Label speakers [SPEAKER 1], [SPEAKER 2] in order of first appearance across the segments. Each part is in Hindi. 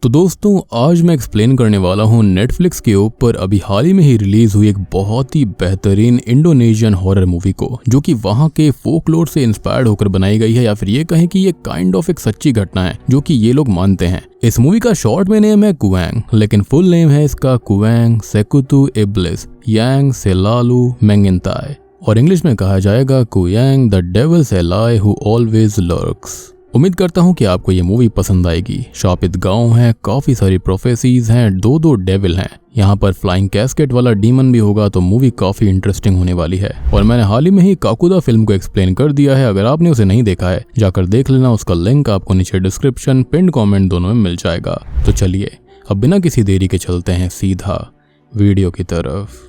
[SPEAKER 1] तो दोस्तों आज मैं एक्सप्लेन करने वाला हूँ नेटफ्लिक्स के ऊपर अभी हाल ही में ही रिलीज हुई एक बहुत ही बेहतरीन इंडोनेशियन हॉरर मूवी को, जो कि वहाँ के फोकलोर से इंस्पायर्ड होकर बनाई गई है, या फिर ये कहें कि ये काइंड ऑफ एक सच्ची घटना है जो कि ये लोग मानते हैं। इस मूवी का शॉर्ट में नेम है कुवैंग, लेकिन फुल नेम है इसका कुवैंग सेकुतु इब्लिस यांग सेलालू मेंगिनताई, और इंग्लिश में कहा जाएगा कुवैंग the devil's ally who always lurks. उम्मीद करता हूँ कि आपको ये मूवी पसंद आएगी। शापित गांव है, काफी सारी प्रोफेसीज हैं, दो डेविल हैं, यहाँ पर फ्लाइंग कैस्केट वाला डीमन भी होगा, तो मूवी काफी इंटरेस्टिंग होने वाली है। और मैंने हाल ही में ही काकुदा फिल्म को एक्सप्लेन कर दिया है, अगर आपने उसे नहीं देखा है जाकर देख लेना, उसका लिंक आपको नीचे डिस्क्रिप्शन पिन कमेंट दोनों में मिल जाएगा। तो चलिए अब बिना किसी देरी के चलते हैं सीधा वीडियो की तरफ।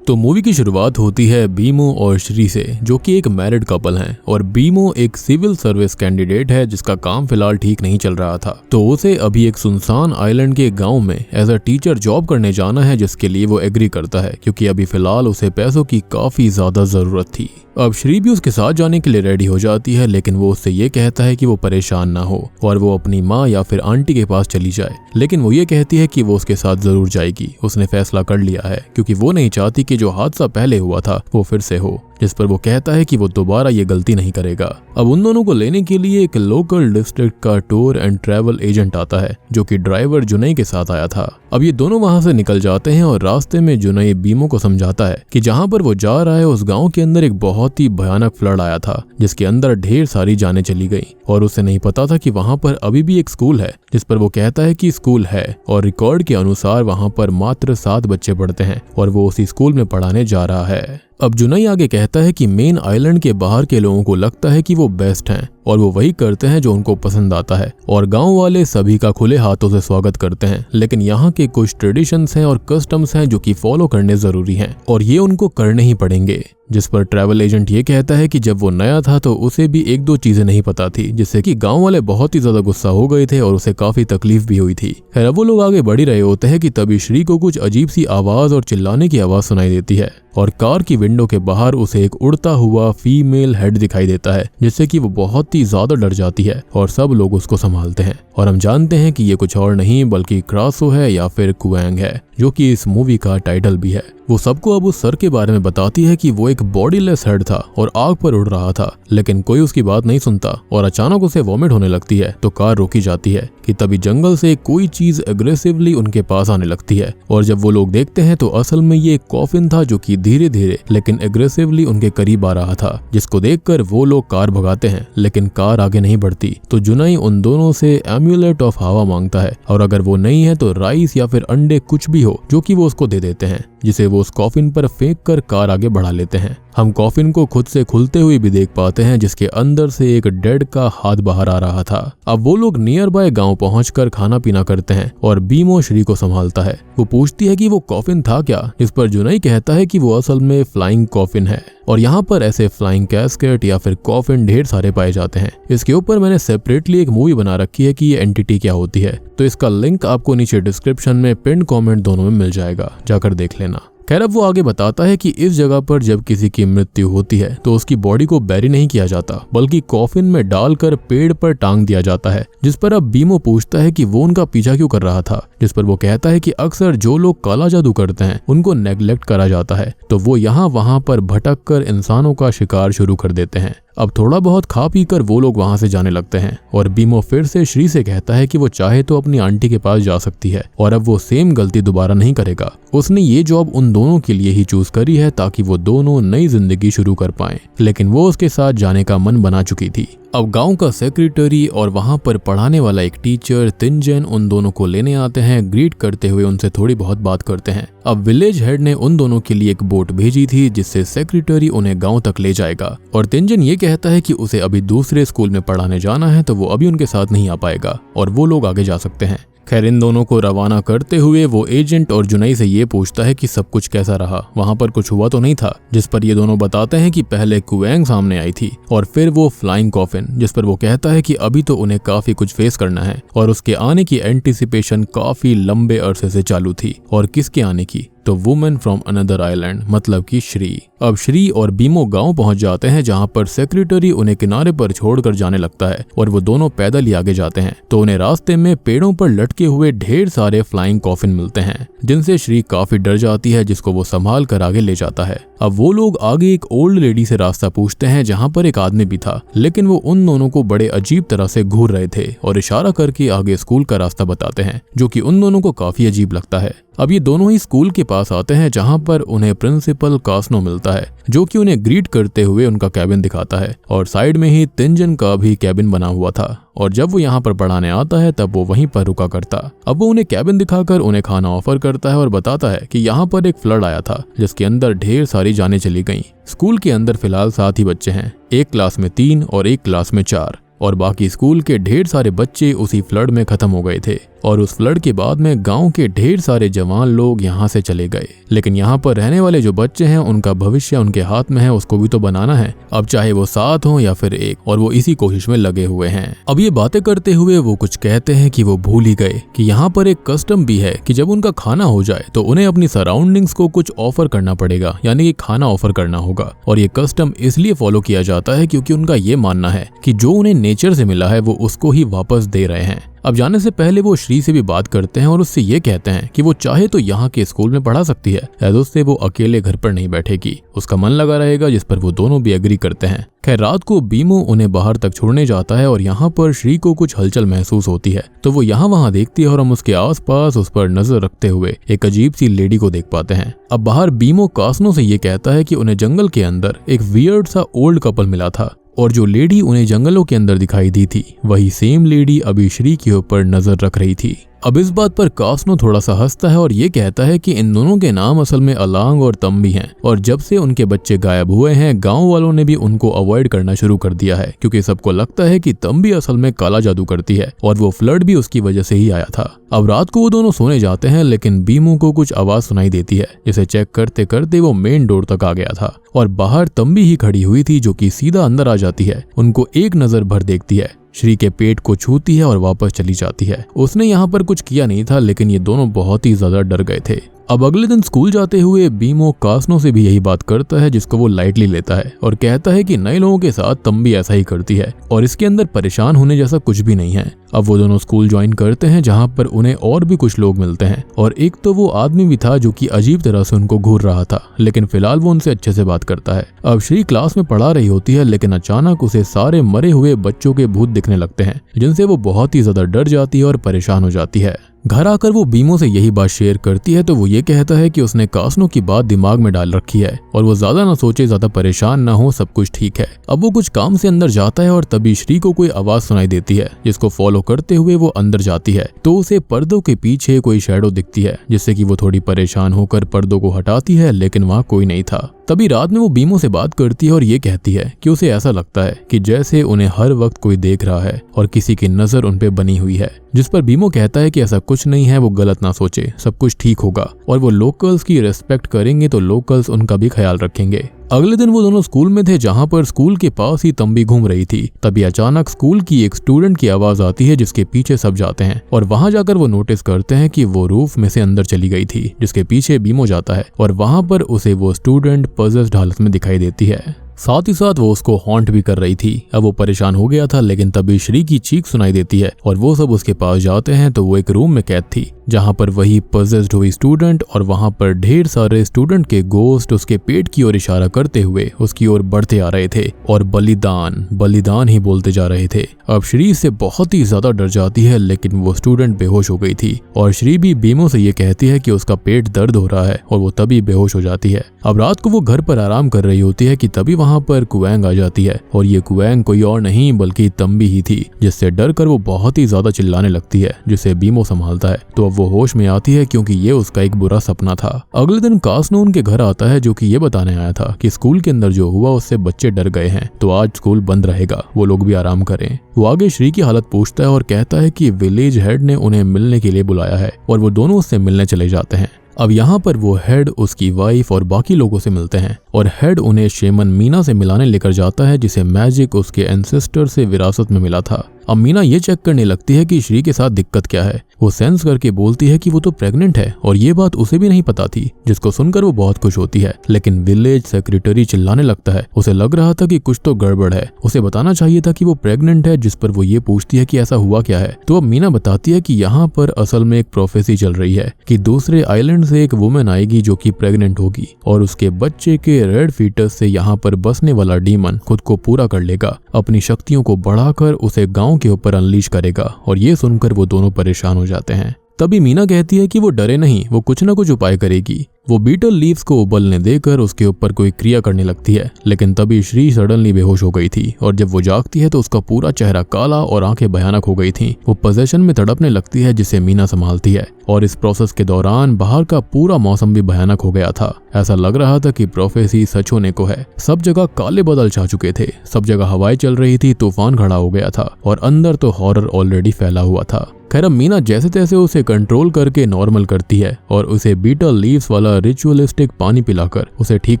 [SPEAKER 1] तो मूवी की शुरुआत होती है बीमो और श्री से, जो कि एक मैरिड कपल हैं, और बीमो एक सिविल सर्विस कैंडिडेट है जिसका काम फिलहाल ठीक नहीं चल रहा था। तो उसे अभी एक सुनसान आइलैंड के गांव में एज अ टीचर जॉब करने जाना है, जिसके लिए वो एग्री करता है क्योंकि अभी फिलहाल उसे पैसों की काफी ज्यादा जरूरत थी। अब श्री भी उसके साथ जाने के लिए रेडी हो जाती है, लेकिन वो उससे ये कहता है कि वो परेशान ना हो और वो अपनी माँ या फिर आंटी के पास चली जाए, लेकिन वो ये कहती है कि वो उसके साथ जरूर जाएगी। उसने फैसला कर लिया है क्योंकि वो नहीं चाहती कि जो हादसा पहले हुआ था वो फिर से हो, जिस पर वो कहता है कि वो दोबारा ये गलती नहीं करेगा। अब उन दोनों को लेने के लिए एक लोकल डिस्ट्रिक्ट का टूर एंड ट्रैवल एजेंट आता है, जो कि ड्राइवर जुनई के साथ आया था। अब ये दोनों वहां से निकल जाते हैं और रास्ते में जुनई बीमो को समझाता है कि जहां पर वो जा रहा है उस गांव के अंदर एक बहुत ही भयानक फ्लड आया था, जिसके अंदर ढेर सारी जानें चली गई, और उसे नहीं पता था कि वहां पर अभी भी एक स्कूल है, जिस पर वो कहता है कि स्कूल है, और रिकॉर्ड के अनुसार वहां पर मात्र 7 बच्चे पढ़ते हैं और वो उसी स्कूल में पढ़ाने जा रहा है। अब जुनई आगे कहता है कि मेन आइलैंड के बाहर के लोगों को लगता है कि वो बेस्ट हैं और वो वही करते हैं जो उनको पसंद आता है, और गांव वाले सभी का खुले हाथों से स्वागत करते हैं, लेकिन यहाँ के कुछ ट्रेडिशंस हैं और कस्टम्स हैं जो कि फॉलो करने जरूरी हैं और ये उनको करने ही पड़ेंगे। जिस पर ट्रैवल एजेंट ये कहता है कि जब वो नया था तो उसे भी 1-2 चीजें नहीं पता थी, जिससे कि गांव वाले बहुत ही ज्यादा गुस्सा हो गए थे और उसे काफी तकलीफ भी हुई थी। खैर वो लोग आगे बढ़ ही रहे होते हैं कि तभी श्री को कुछ अजीब सी आवाज और चिल्लाने की आवाज सुनाई देती है, और कार की विंडो के बाहर उसे एक उड़ता हुआ फीमेल हेड दिखाई देता है, जिससे कि वो बहुत ही ज्यादा डर जाती है और सब लोग उसको संभालते हैं। और हम जानते हैं कि ये कुछ और नहीं बल्कि क्रासो है या फिर कुवैंग है, जो कि इस मूवी का टाइटल भी है। वो सबको अब उस सर के बारे में बताती है कि वो एक बॉडीलेस हेड था और आग पर उड़ रहा था, लेकिन कोई उसकी बात नहीं सुनता और अचानक उसे वॉमिट होने लगती है। तो कार रोकी जाती है कि तभी जंगल से कोई चीज एग्रेसिवली उनके पास आने लगती है, और जब वो लोग देखते हैं तो असल में ये एक कॉफिन था जो कि धीरे धीरे लेकिन एग्रेसिवली उनके करीब आ रहा था, जिसको देखकर वो लोग कार भगाते हैं, लेकिन कार आगे नहीं बढ़ती। तो जुनई उन दोनों से एम्यूलेट ऑफ हवा मांगता है, और अगर वो नहीं है तो राइस या फिर अंडे कुछ भी हो, जो कि वो उसको दे देते हैं, जिसे वो उस कॉफिन पर फेंक कर कार आगे बढ़ा लेते हैं। हम कॉफिन को खुद से खुलते हुए भी देख पाते हैं, जिसके अंदर से एक डेड का हाथ बाहर आ रहा था। अब वो लोग नियर बाय गांव पहुंचकर खाना पीना करते हैं और बीमो श्री को संभालता है। वो पूछती है कि वो कॉफिन था क्या, जिस पर जुनई कहता है कि वो असल में फ्लाइंग कॉफिन है, और यहाँ पर ऐसे फ्लाइंग कैस्केट या फिर कॉफिन ढेर सारे पाए जाते हैं। इसके ऊपर मैंने सेपरेटली एक मूवी बना रखी है कि ये एंटिटी क्या होती है, तो इसका लिंक आपको नीचे डिस्क्रिप्शन में पिन कमेंट दोनों में मिल जाएगा, जाकर देख लेना। खैर अब वो आगे बताता है कि इस जगह पर जब किसी की मृत्यु होती है तो उसकी बॉडी को बैरी नहीं किया जाता, बल्कि कॉफिन में डालकर पेड़ पर टांग दिया जाता है। जिस पर अब बीमो पूछता है कि वो उनका पीछा क्यों कर रहा था, जिस पर वो कहता है कि अक्सर जो लोग काला जादू करते हैं उनको नेग्लेक्ट करा जाता है, तो वो यहाँ वहाँ पर भटक कर इंसानों का शिकार शुरू कर देते हैं। अब थोड़ा बहुत खा पी कर वो लोग वहां से जाने लगते हैं, और बीमो फिर से श्री से कहता है कि वो चाहे तो अपनी आंटी के पास जा सकती है और अब वो सेम गलती दोबारा नहीं करेगा। उसने ये जॉब उन दोनों के लिए ही चूज करी है ताकि वो दोनों नई जिंदगी शुरू कर पाएं, लेकिन वो उसके साथ जाने का मन बना चुकी थी। अब गांव का सेक्रेटरी और वहां पर पढ़ाने वाला एक टीचर तिनजन उन दोनों को लेने आते हैं, ग्रीट करते हुए उनसे थोड़ी बहुत बात करते हैं। अब विलेज हेड ने उन दोनों के लिए एक बोट भेजी थी, जिससे सेक्रेटरी उन्हें गांव तक ले जाएगा, और तिनजन ये कहता है कि उसे अभी दूसरे स्कूल में पढ़ाने जाना है, तो वो अभी उनके साथ नहीं आ पाएगा और वो लोग आगे जा सकते हैं। खैर इन दोनों को रवाना करते हुए वो एजेंट और जुनई से ये पूछता है कि सब कुछ कैसा रहा, वहां पर कुछ हुआ तो नहीं था, जिस पर ये दोनों बताते हैं कि पहले कुवैंग सामने आई थी और फिर वो फ्लाइंग कॉफिन, जिस पर वो कहता है कि अभी तो उन्हें काफी कुछ फेस करना है और उसके आने की एंटिसिपेशन काफी लंबे अरसे से चालू थी। और किसके आने की, तो वुमेन फ्रॉम अनदर आइलैंड मतलब कि श्री। अब श्री और बीमो गांव पहुंच जाते हैं जहां पर सेक्रेटरी उन्हें किनारे पर छोड़कर जाने लगता है और वो दोनों पैदल ही आगे जाते हैं। तो उन्हें रास्ते में पेड़ों पर लटके हुए ढेर सारे फ्लाइंग कॉफिन मिलते हैं जिनसे श्री काफी डर जाती है, जिसको वो संभाल कर आगे ले जाता है। अब वो लोग आगे एक ओल्ड लेडी से रास्ता पूछते हैं जहां पर एक आदमी भी था, लेकिन वो उन दोनों को बड़े अजीब तरह से घूर रहे थे और इशारा करके आगे स्कूल का रास्ता बताते हैं, जो कि उन दोनों को काफी अजीब लगता है। अब ये दोनों ही स्कूल के पास आते हैं जहां पर उन्हें प्रिंसिपल कास्नो मिलता है, जो कि उन्हें ग्रीट करते हुए उनका कैबिन दिखाता है और साइड में ही तिंजन का भी कैबिन बना हुआ था। और जब वो यहाँ पर पढ़ाने आता है तब वो वहीं पर रुका करता। अब वो उन्हें कैबिन दिखाकर उन्हें खाना ऑफर करता है और बताता है कि यहाँ पर एक फ्लड आया था जिसके अंदर ढेर सारी जानें चली गईं। स्कूल के अंदर फिलहाल 7 ही बच्चे हैं, एक क्लास में 3 और एक क्लास में 4, और बाकी स्कूल के ढेर सारे बच्चे उसी फ्लड में खत्म हो गए थे। और उस फ्लड के बाद में गांव के ढेर सारे जवान लोग यहाँ से चले गए, लेकिन यहाँ पर रहने वाले जो बच्चे हैं उनका भविष्य उनके हाथ में है, उसको भी तो बनाना है। अब चाहे वो 7 हो या फिर 1, और वो इसी कोशिश में लगे हुए हैं। अब ये बातें करते हुए वो कुछ कहते हैं कि वो भूल ही गए कि यहाँ पर एक कस्टम भी है कि जब उनका खाना हो जाए तो उन्हें अपनी सराउंडिंग्स को कुछ ऑफर करना पड़ेगा, यानी कि खाना ऑफर करना होगा। और ये कस्टम इसलिए फॉलो किया जाता है क्योंकि उनका ये मानना है कि जो उन्हें नेचर से मिला है वो उसको ही वापस दे रहे हैं। अब जाने से पहले वो श्री से भी बात करते हैं और उससे ये कहते हैं कि वो चाहे तो यहाँ के स्कूल में पढ़ा सकती है, ऐसे उससे वो अकेले घर पर नहीं बैठेगी, उसका मन लगा रहेगा, जिस पर वो दोनों भी एग्री करते हैं। खैर रात को बीमो उन्हें बाहर तक छोड़ने जाता है और यहाँ पर श्री को कुछ हलचल महसूस होती है, तो वो यहाँ वहाँ देखती है और हम उसके आसपास उस पर नजर रखते हुए एक अजीब सी लेडी को देख पाते हैं। अब बाहर बीमो कास्नो से ये कहता है कि उन्हें जंगल के अंदर एक वियर्ड सा ओल्ड कपल मिला था और जो लेडी उन्हें जंगलों के अंदर दिखाई दी थी वही सेम लेडी अभी श्री के ऊपर नजर रख रही थी। अब इस बात पर कास्नो थोड़ा सा हंसता है और ये कहता है कि इन दोनों के नाम असल में अलांग और तंबी हैं, और जब से उनके बच्चे गायब हुए हैं गांव वालों ने भी उनको अवॉइड करना शुरू कर दिया है, क्योंकि सबको लगता है कि तंबी असल में काला जादू करती है और वो फ्लड भी उसकी वजह से ही आया था। अब रात को वो दोनों सोने जाते हैं, लेकिन बीमो को कुछ आवाज सुनाई देती है, जिसे चेक करते करते वो मेन डोर तक आ गया था और बाहर तंबी ही खड़ी हुई थी, जो कि सीधा अंदर आ जाती है, उनको एक नजर भर देखती है, श्री के पेट को छूती है और वापस चली जाती है। उसने यहाँ पर कुछ किया नहीं था, लेकिन ये दोनों बहुत ही ज्यादा डर गए थे। अब अगले दिन स्कूल जाते हुए बीमो कास्नो से भी यही बात करता है, जिसको वो लाइटली लेता है और कहता है कि नए लोगों के साथ तंबी ऐसा ही करती है और इसके अंदर परेशान होने जैसा कुछ भी नहीं है। अब वो दोनों स्कूल ज्वाइन करते हैं जहाँ पर उन्हें और भी कुछ लोग मिलते हैं, और एक तो वो आदमी भी था जो कि अजीब तरह से उनको घूर रहा था, लेकिन फिलहाल वो उनसे अच्छे से बात करता है। अब श्री क्लास में पढ़ा रही होती है, लेकिन अचानक उसे सारे मरे हुए बच्चों के भूत दिखने लगते हैं, जिनसे वो बहुत ही ज्यादा डर जाती है और परेशान हो जाती है। घर आकर वो बीमो से यही बात शेयर करती है, तो वो ये कहता है कि उसने कास्नो की बात दिमाग में डाल रखी है और वो ज्यादा ना सोचे, ज्यादा परेशान ना हो, सब कुछ ठीक है। अब वो कुछ काम से अंदर जाता है और तभी श्री को कोई आवाज सुनाई देती है, जिसको फॉलो करते हुए वो अंदर जाती है, तो उसे पर्दों के पीछे कोई शैडो दिखती है, जिससे कि वो थोड़ी परेशान होकर पर्दों को हटाती है, लेकिन वहाँ कोई नहीं था। तभी रात में वो बीमो से बात करती है और ये कहती है कि उसे ऐसा लगता है कि जैसे उन्हें हर वक्त कोई देख रहा है और किसी की नजर उन पे बनी हुई है, जिस पर बीमो कहता है कि ऐसा कुछ नहीं है, वो गलत ना सोचे, सब कुछ ठीक होगा और वो लोकल्स की रिस्पेक्ट करेंगे तो लोकल्स उनका भी ख्याल रखेंगे। अगले दिन वो दोनों स्कूल में थे, जहाँ पर स्कूल के पास ही तंबी घूम रही थी। तभी अचानक स्कूल की एक स्टूडेंट की आवाज आती है, जिसके पीछे सब जाते हैं और वहां जाकर वो नोटिस करते हैं कि वो रूफ में से अंदर चली गई थी, जिसके पीछे बीमो जाता है और वहां पर उसे वो स्टूडेंट पजेस्ड हालत में दिखाई देती है। साथ ही साथ वो उसको हॉन्ट भी कर रही थी। अब वो परेशान हो गया था, लेकिन तभी श्री की चीख सुनाई देती है और वो सब उसके पास जाते हैं, तो वो एक रूम में कैद थी, जहाँ पर वही पजेस्ड हुई स्टूडेंट और वहाँ पर ढेर सारे स्टूडेंट के गोस्ट उसके पेट की ओर इशारा करते हुए उसकी ओर बढ़ते आ रहे थे और बलिदान बलिदान ही बोलते जा रहे थे। अब श्री से बहुत ही ज्यादा डर जाती है, लेकिन वो स्टूडेंट बेहोश हो गई थी और श्री भी बीमो से ये कहती है कि उसका पेट दर्द हो रहा है और वो तभी बेहोश हो जाती है। अब रात को वो घर पर आराम कर रही होती है कि तभी वहाँ पर कुवैंग आ जाती है और ये कुवैंग कोई और नहीं बल्कि तंबी ही थी, जिससे डर कर वो बहुत ही ज्यादा चिल्लाने लगती है, जिसे बीमो संभालता है। तो अब वो होश में आती है क्योंकि ये उसका एक बुरा सपना था। अगले दिन कास्नो उनके घर आता है, जो कि ये बताने आया था कि स्कूल के अंदर जो हुआ उससे बच्चे डर गए हैं, तो आज स्कूल बंद रहेगा, वो लोग भी आराम करें। वो आगे श्री की हालत पूछता है और कहता है कि विलेज हेड ने उन्हें मिलने के लिए बुलाया है और वो दोनों उससे मिलने चले जाते हैं। अब यहाँ पर वो हेड उसकी वाइफ और बाकी लोगों से मिलते हैं और हेड उन्हें शेमन मीना से मिलाने लेकर जाता है, जिसे मैजिक उसके एंसेस्टर से विरासत में मिला था। अब मीना ये चेक करने लगती है कि श्री के साथ दिक्कत क्या है। वो सेंस करके बोलती है कि वो तो प्रेग्नेंट है और ये बात उसे भी नहीं पता थी, जिसको सुनकर वो बहुत खुश होती है। लेकिन विलेज सेक्रेटरी चिल्लाने लगता है। उसे लग रहा था कि कुछ तो गड़बड़ है, उसे बताना चाहिए था कि वो प्रेग्नेंट है, जिस पर वो ये पूछती है कि ऐसा हुआ क्या है। तो अब मीना बताती है कि यहाँ पर असल में एक प्रोफेसी चल रही है कि दूसरे आइलैंड से एक वुमेन आएगी जो कि प्रेग्नेंट होगी और उसके बच्चे के रेड फीटस से यहाँ पर बसने वाला डीमन खुद को पूरा कर लेगा, अपनी शक्तियों को बढ़ाकर उसे गाँव के ऊपर अनलीश करेगा। और ये सुनकर वो दोनों परेशान हो जाते हैं। तभी मीना कहती है कि वो डरे नहीं, वो कुछ ना कुछ उपाय करेगी। वो बीटल लीव्स को उबलने देकर उसके ऊपर कोई क्रिया करने लगती है। लेकिन तभी श्री सडनली बेहोश हो गई थी और जब वो जागती है तो उसका पूरा चेहरा काला और आंखें भयानक हो गई थी। वो पोजेशन में तड़पने लगती है, जिसे मीना संभालती है। और इस प्रोसेस के दौरान बाहर का पूरा मौसम भी भयानक हो गया था। ऐसा लग रहा था कि प्रोफेसी सच होने को है। सब जगह काले बादल छा चुके थे, सब जगह हवाएं चल रही थी, तूफान खड़ा हो गया था और अंदर तो हॉरर ऑलरेडी फैला हुआ था। खैर अब मीना जैसे तैसे उसे कंट्रोल करके नॉर्मल करती है और उसे बीटल लीव्स वाला रिचुअलिस्टिक पानी पिलाकर उसे ठीक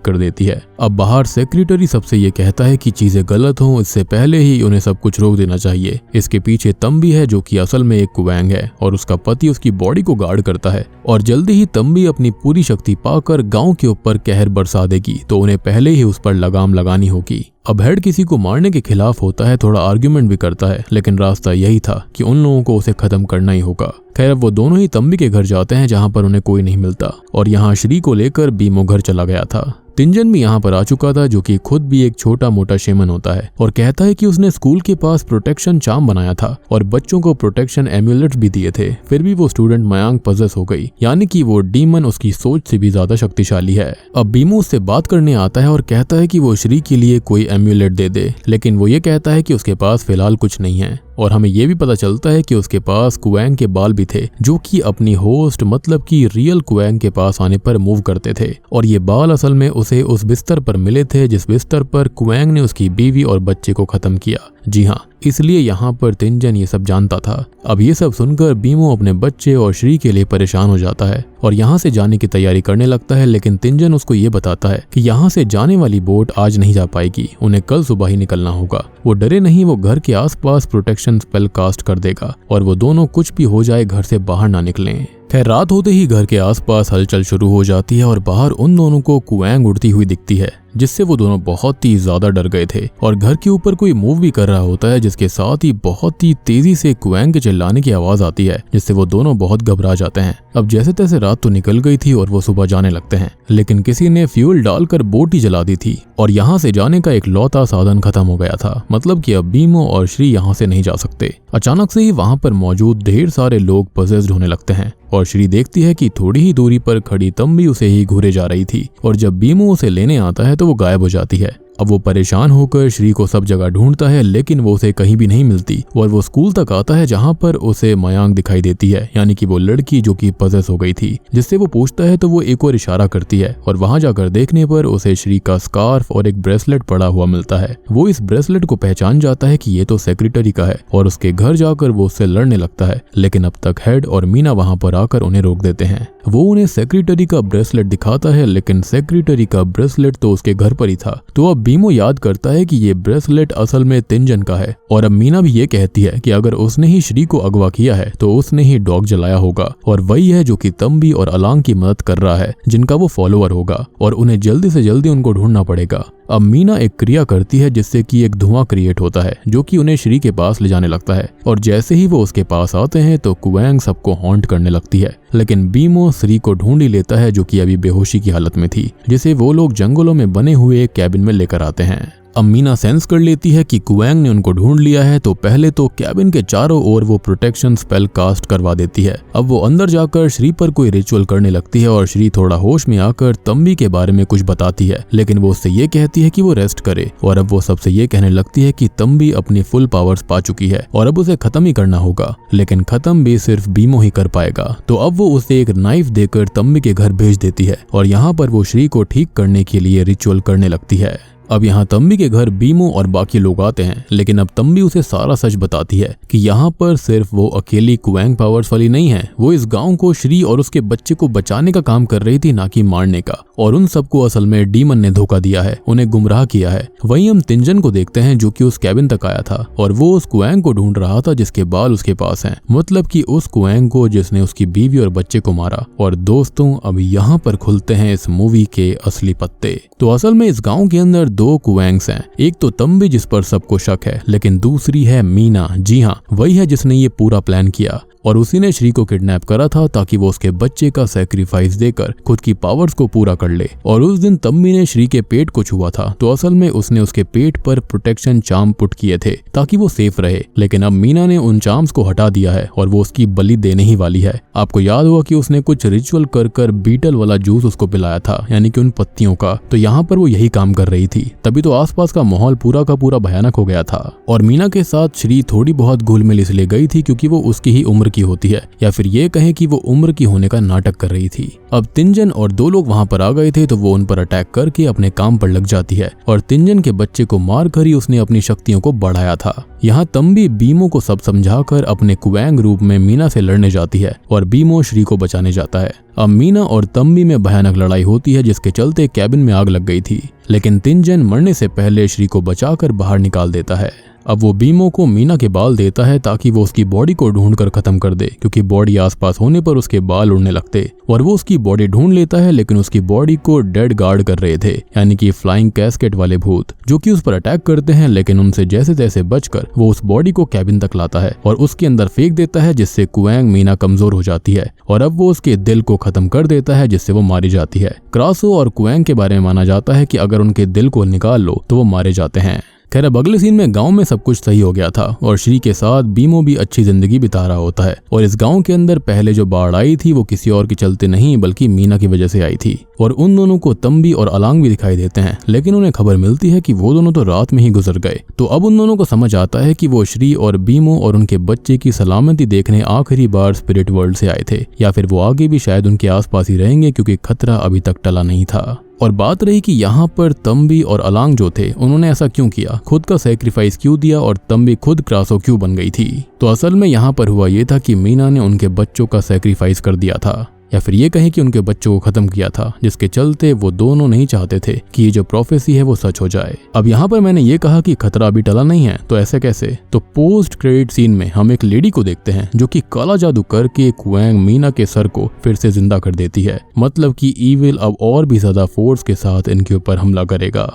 [SPEAKER 1] कर देती है। अब बाहर सेक्रेटरी सबसे ये कहता है कि चीजें गलत हों इससे पहले ही उन्हें सब कुछ रोक देना चाहिए। इसके पीछे तंबी है जो कि असल में एक कुवैंग है और उसका पति उसकी बॉडी को गार्ड करता है और जल्दी ही तंबी अपनी पूरी शक्ति पाकर गांव के ऊपर कहर बरसा देगी, तो उन्हें पहले ही उस पर लगाम लगानी होगी। अब हेड किसी को मारने के खिलाफ होता है, थोड़ा आर्ग्यूमेंट भी करता है, लेकिन रास्ता यही था कि उन लोगों को उसे खत्म करना ही होगा। खैर वो दोनों ही तंबी के घर जाते हैं जहां पर उन्हें कोई नहीं मिलता और यहाँ श्री को लेकर बीमो घर चला गया था। तिंजन भी यहाँ पर आ चुका था, जो कि खुद भी एक छोटा मोटा शेमन होता है और कहता है कि उसने स्कूल के पास प्रोटेक्शन चार्म बनाया था और बच्चों को प्रोटेक्शन एम्यूलेट्स भी दिए थे। फिर भी वो स्टूडेंट मयांग पजेस हो गई, यानी कि वो डीमन उसकी सोच से भी ज्यादा शक्तिशाली है। अब बीमो उससे बात करने आता है और कहता है कि वो श्री के लिए कोई एम्यूलेट दे दे, लेकिन वो ये कहता है कि उसके पास फिलहाल कुछ नहीं है। और हमें ये भी पता चलता है कि उसके पास कुवैंग के बाल भी थे, जो कि अपनी होस्ट मतलब कि रियल कुवैंग के पास आने पर मूव करते थे और ये बाल असल में उसे उस बिस्तर पर मिले थे जिस बिस्तर पर कुवैंग ने उसकी बीवी और बच्चे को खत्म किया। जी हाँ, इसलिए यहाँ पर तिंजन ये सब जानता था। अब ये सब सुनकर बीमो अपने बच्चे और श्री के लिए परेशान हो जाता है और यहाँ से जाने की तैयारी करने लगता है, लेकिन तिंजन उसको ये बताता है कि यहाँ से जाने वाली बोट आज नहीं जा पाएगी, उन्हें कल सुबह ही निकलना होगा। वो डरे नहीं, वो घर के आसपास प्रोटेक्शन स्पेल कास्ट कर देगा और वो दोनों कुछ भी हो जाए घर से बाहर ना निकलें। खैर रात होते ही घर के आसपास हलचल शुरू हो जाती है और बाहर उन दोनों को कुवैंग उड़ती हुई दिखती है, जिससे वो दोनों बहुत ही ज्यादा डर गए थे और घर के ऊपर कोई मूव भी कर रहा होता है, जिसके साथ ही बहुत ही तेजी से कुवैंग के चिल्लाने की आवाज आती है, जिससे वो दोनों बहुत घबरा जाते हैं। अब जैसे तैसे रात तो निकल गई थी और वो सुबह जाने लगते हैं, लेकिन किसी ने फ्यूल डालकर बोट ही जला दी थी और यहाँ से जाने का एक लौता साधन खत्म हो गया था। मतलब कि अब बीमो और श्री यहाँ से नहीं जा सकते। अचानक से ही वहाँ पर मौजूद ढेर सारे लोग पजेस्ड होने लगते हैं और श्री देखती है कि थोड़ी ही दूरी पर खड़ी तंबी उसे ही घूरे जा रही थी और जब बीमो उसे लेने आता है तो वो गायब हो जाती है। अब वो परेशान होकर श्री को सब जगह ढूंढता है, लेकिन वो उसे कहीं भी नहीं मिलती और वो स्कूल तक आता है जहाँ पर उसे मयांग दिखाई देती है, यानी कि वो लड़की जो कि पजेस हो गई थी। जिससे वो पूछता है तो वो एक और इशारा करती है और वहां जाकर देखने पर उसे श्री का स्कार्फ और एक ब्रेसलेट पड़ा हुआ मिलता है। वो इस ब्रेसलेट को पहचान जाता है कि ये तो सेक्रेटरी का है और उसके घर जाकर वो उससे लड़ने लगता है, लेकिन अब तक हेड और मीना वहां पर आकर उन्हें रोक देते हैं। वो उन्हें सेक्रेटरी का ब्रेसलेट दिखाता है, लेकिन सेक्रेटरी का ब्रेसलेट तो उसके घर पर ही था। तो अब बीमो याद करता है कि ये ब्रेसलेट असल में तिंजन का है और अब मीना भी ये कहती है कि अगर उसने ही श्री को अगवा किया है तो उसने ही डॉग जलाया होगा और वही है जो कि तंबी और अलांग की मदद कर रहा है, जिनका वो फॉलोअर होगा और उन्हें जल्दी से जल्दी उनको ढूंढना पड़ेगा। अब मीना एक क्रिया करती है जिससे कि एक धुआं क्रिएट होता है, जो कि उन्हें श्री के पास ले जाने लगता है और जैसे ही वो उसके पास आते हैं तो कुवैंग सबको हॉन्ट करने लगती है, लेकिन बीमो श्री को ढूंढ ही लेता है जो कि अभी बेहोशी की हालत में थी, जिसे वो लोग जंगलों में बने हुए एक कैबिन में लेकर आते हैं। अब मीना सेंस कर लेती है कि कुवैंग ने उनको ढूंढ लिया है, तो पहले तो कैबिन के चारों ओर वो प्रोटेक्शन स्पेल कास्ट करवा देती है। अब वो अंदर जाकर श्री पर कोई रिचुअल करने लगती है और श्री थोड़ा होश में आकर तंबी के बारे में कुछ बताती है, लेकिन वो उससे ये कहती है कि वो रेस्ट करे और अब वो सबसे ये कहने लगती है कि तंबी अपनी फुल पावर्स पा चुकी है और अब उसे खत्म ही करना होगा, लेकिन खत्म भी सिर्फ बीमो ही कर पाएगा। तो अब वो उसे एक नाइफ देकर तंबी के घर भेज देती है और यहाँ पर वो श्री को ठीक करने के लिए रिचुअल करने लगती है। अब यहाँ तंबी के घर बीमो और बाकी लोग आते हैं, लेकिन अब तंबी उसे सारा सच बताती है कि यहाँ पर सिर्फ वो अकेली क्वेंग पावर्स वाली नहीं है, वो इस गांव को श्री और उसके बच्चे को बचाने का काम कर रही थी, ना कि मारने का। और उन सबको असल में डीमन ने धोखा दिया है, उन्हें गुमराह किया है। वहीं हम तिंजन को देखते हैं जो कि उस कैबिन तक आया था और वो उस क्वेंग को ढूंढ रहा था जिसके बाल उसके पास हैं, मतलब कि उस क्वेंग को जिसने उसकी बीवी और बच्चे को मारा। और दोस्तों, अब यहाँ पर खुलते हैं इस मूवी के असली पत्ते। तो असल में इस गांव के अंदर दो क्वेंग्स हैं, एक तो तंबी जिस पर सबको शक है, लेकिन दूसरी है मीना। जी हाँ, वही है जिसने ये पूरा प्लान किया और उसी ने श्री को किडनैप करा था ताकि वो उसके बच्चे का सैक्रिफाइस देकर खुद की पावर्स को पूरा कर ले। और उस दिन तंबी ने श्री के पेट को छुआ था, तो असल में उसने उसके पेट पर प्रोटेक्शन चार्म पुट किए थे ताकि वो सेफ रहे। लेकिन अब मीना ने उन चार्म्स को हटा दिया है और वो उसकी बलि देने ही वाली है। आपको याद होगा कि उसने कुछ रिचुअल कर बीटल वाला जूस उसको पिलाया था, यानी कि उन पत्तियों का। तो यहाँ पर वो यही काम कर रही थी, तभी तो आसपास का माहौल पूरा का पूरा भयानक हो गया था। और मीना के साथ श्री थोड़ी बहुत घुल मिल इसलिए गई थी क्योंकि वो उसकी ही उम्र की होती है, या फिर ये कहें कि वो उम्र की होने का नाटक कर रही थी। अब तिंजन और दो लोग वहां पर आ गए थे, तो वो उन पर अटैक करके अपने काम पर लग जाती है और तिंजन के बच्चे को मार कर ही उसने अपनी शक्तियों को बढ़ाया था। यहाँ तंबी बीमो को सब समझाकर अपने क्वेंग रूप में मीना से लड़ने जाती है और बीमो श्री को बचाने जाता है। अब मीना और तंबी में भयानक लड़ाई होती है जिसके चलते कैबिन में आग लग गई थी, लेकिन तिंजन मरने से पहले श्री को बचाकर बाहर निकाल देता है। अब वो बीमो को मीना के बाल देता है ताकि वो उसकी बॉडी को ढूंढकर खत्म कर दे, क्योंकि बॉडी आसपास होने पर उसके बाल उड़ने लगते। और वो उसकी बॉडी ढूंढ लेता है, लेकिन उसकी बॉडी को डेड गार्ड कर रहे थे, यानी कि फ्लाइंग कैस्केट वाले भूत, जो कि उस पर अटैक करते हैं। लेकिन उनसे जैसे तैसे बचकर वो उस बॉडी को कैबिन तक लाता है और उसके अंदर फेंक देता है, जिससे क्वेंग मीना कमजोर हो जाती है और अब वो उसके दिल को खत्म कर देता है, जिससे वो मारी जाती है। क्रासो और क्वेंग के बारे में माना जाता है कि अगर उनके दिल को निकाल लो तो वो मारे जाते हैं। खैर, अब अगले सीन में गांव में सब कुछ सही हो गया था और श्री के साथ बीमो भी अच्छी जिंदगी बिता रहा होता है। और इस गांव के अंदर पहले जो बाढ़ आई थी वो किसी और के चलते नहीं बल्कि मीना की वजह से आई थी। और उन दोनों को तंबी और अलांग भी दिखाई देते हैं, लेकिन उन्हें खबर मिलती है कि वो दोनों तो रात में ही गुजर गए। तो अब उन दोनों को समझ आता है कि वो श्री और बीमो और उनके बच्चे की सलामती देखने आखिरी बार स्पिरिट वर्ल्ड से आए थे, या फिर वो आगे भी शायद उनके आसपास ही रहेंगे क्योंकि खतरा अभी तक टला नहीं था। और बात रही कि यहाँ पर तंबी और अलांग जो थे उन्होंने ऐसा क्यों किया, खुद का सैक्रिफाइस क्यों दिया और तंबी खुद क्रासो क्यों बन गई थी। तो असल में यहाँ पर हुआ ये था कि मीना ने उनके बच्चों का सैक्रिफाइस कर दिया था, या फिर ये कहें कि उनके बच्चों को खत्म किया था, जिसके चलते वो दोनों नहीं चाहते थे कि ये जो प्रोफेसी है वो सच हो जाए। अब यहाँ पर मैंने ये कहा कि खतरा अभी टला नहीं है, तो ऐसे कैसे? तो पोस्ट क्रेडिट सीन में हम एक लेडी को देखते हैं जो कि काला जादू करके क्वेंग मीना के सर को फिर से जिंदा कर देती है, मतलब कि ईविल अब और भी ज्यादा फोर्स के साथ इनके ऊपर हमला करेगा।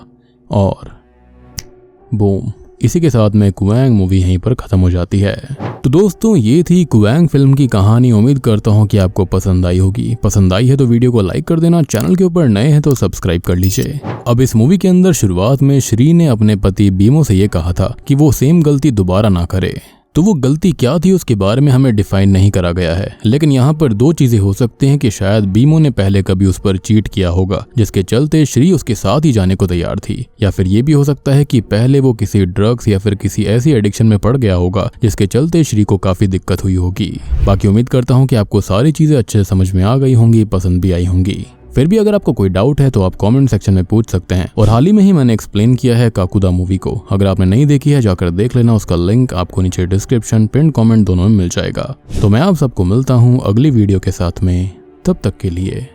[SPEAKER 1] और बूम, इसी के साथ में क्वेंग मूवी यहीं पर खत्म हो जाती है। तो दोस्तों, ये थी क्वेंग फिल्म की कहानी। उम्मीद करता हूँ कि आपको पसंद आई होगी। पसंद आई है तो वीडियो को लाइक कर देना, चैनल के ऊपर नए हैं तो सब्सक्राइब कर लीजिए। अब इस मूवी के अंदर शुरुआत में श्री ने अपने पति बीमो से ये कहा था कि वो सेम गलती दोबारा ना करे। तो वो गलती क्या थी उसके बारे में हमें डिफाइन नहीं करा गया है, लेकिन यहाँ पर दो चीजें हो सकती हैं कि शायद बीमो ने पहले कभी उस पर चीट किया होगा, जिसके चलते श्री उसके साथ ही जाने को तैयार थी, या फिर ये भी हो सकता है कि पहले वो किसी ड्रग्स या फिर किसी ऐसी एडिक्शन में पड़ गया होगा जिसके चलते श्री को काफी दिक्कत हुई होगी। बाकी उम्मीद करता हूँ कि आपको सारी चीजें अच्छे से समझ में आ गई होंगी, पसंद भी आई होंगी। फिर भी अगर आपको कोई डाउट है तो आप कमेंट सेक्शन में पूछ सकते हैं। और हाल ही में ही मैंने एक्सप्लेन किया है काकुदा मूवी को, अगर आपने नहीं देखी है जाकर देख लेना, उसका लिंक आपको नीचे डिस्क्रिप्शन पिन कमेंट दोनों में मिल जाएगा। तो मैं आप सबको मिलता हूँ अगली वीडियो के साथ में, तब तक के लिए